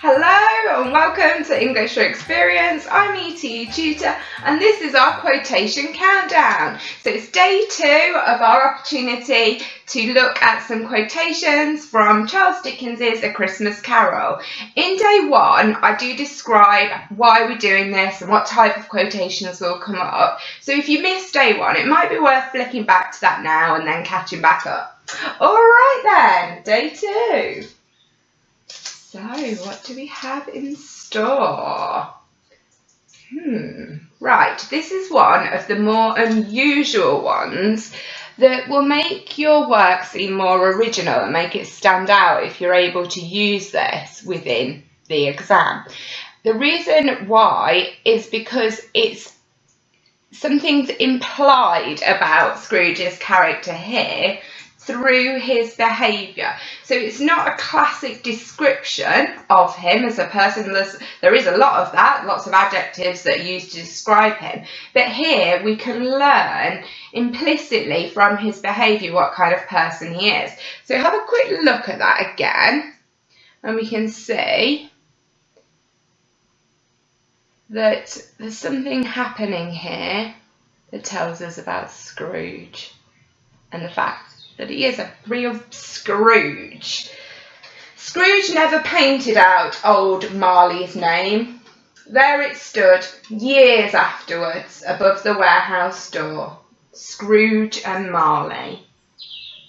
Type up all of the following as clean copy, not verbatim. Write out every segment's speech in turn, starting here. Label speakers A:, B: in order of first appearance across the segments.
A: Hello and welcome to English for Experience. I'm etetutor and this is our quotation countdown. So it's day 2 of our opportunity to look at some quotations from Charles Dickens' A Christmas Carol. In day 1 I do describe why we're doing this and what type of quotations will come up. So if you missed day 1 it might be worth flicking back to that now and then catching back up. Alright then, day 2. So, what do we have in store? Right, this is one of the more unusual ones that will make your work seem more original and make it stand out if you're able to use this within the exam. The reason why is because it's something's implied about Scrooge's character here through his behaviour. So it's not a classic description of him as a person. There is a lot of that, lots of adjectives that are used to describe him. But here we can learn implicitly from his behaviour what kind of person he is. So have a quick look at that again and we can see that there's something happening here that tells us about Scrooge and the fact that he is a real Scrooge. Scrooge never painted out old Marley's name. There it stood, years afterwards, above the warehouse door. Scrooge and Marley.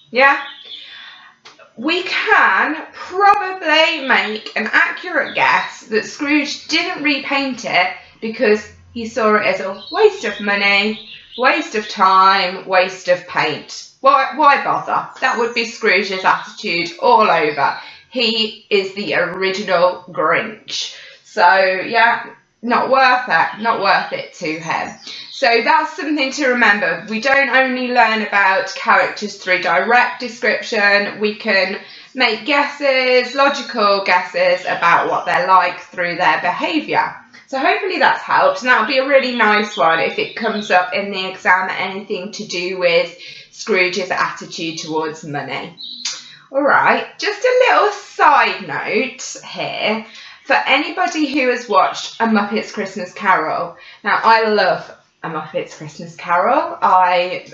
A: Yeah? We can probably make an accurate guess that Scrooge didn't repaint it because he saw it as a waste of money, waste of time, waste of paint. Why bother? That would be Scrooge's attitude all over. He is the original Grinch. So yeah, not worth it to him. So that's something to remember. We don't only learn about characters through direct description, we can make guesses, logical guesses about what they're like through their behaviour. So hopefully that's helped, and that'll be a really nice one if it comes up in the exam, anything to do with Scrooge's attitude towards money. Alright, just a little side note here for anybody who has watched A Muppet's Christmas Carol. Now I love A Muppet's Christmas Carol. I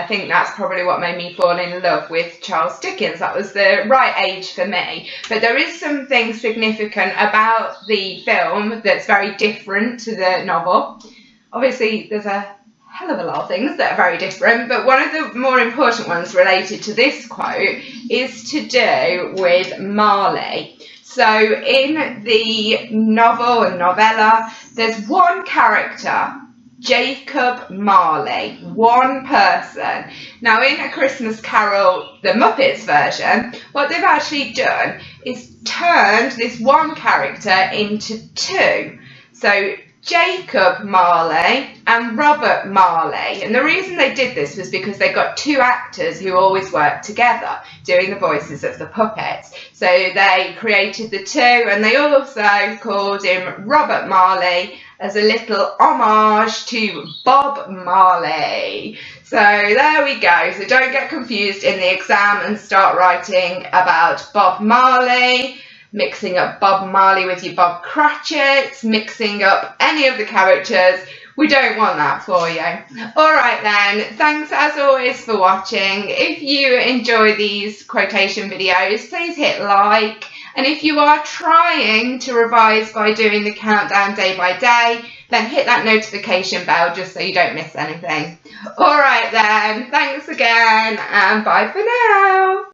A: think that's probably what made me fall in love with Charles Dickens. That was the right age for me. But there is something significant about the film that's very different to the novel. Obviously there's a hell of a lot of things that are very different, but one of the more important ones related to this quote is to do with Marley. So in the novel and novella, there's one character, Jacob Marley, one person. Now in A Christmas Carol, the Muppets version, what they've actually done is turned this one character into two. So Jacob Marley and Robert Marley. And the reason they did this was because they got two actors who always worked together doing the voices of the puppets. So they created the two, and they also called him Robert Marley as a little homage to Bob Marley. So there we go. So don't get confused in the exam and start writing about Bob Marley, mixing up Bob Marley with your Bob Cratchit, mixing up any of the characters. We don't want that for you. Alright then, thanks as always for watching. If you enjoy these quotation videos, please hit like. And if you are trying to revise by doing the countdown day by day, then hit that notification bell just so you don't miss anything. Alright then, thanks again and bye for now.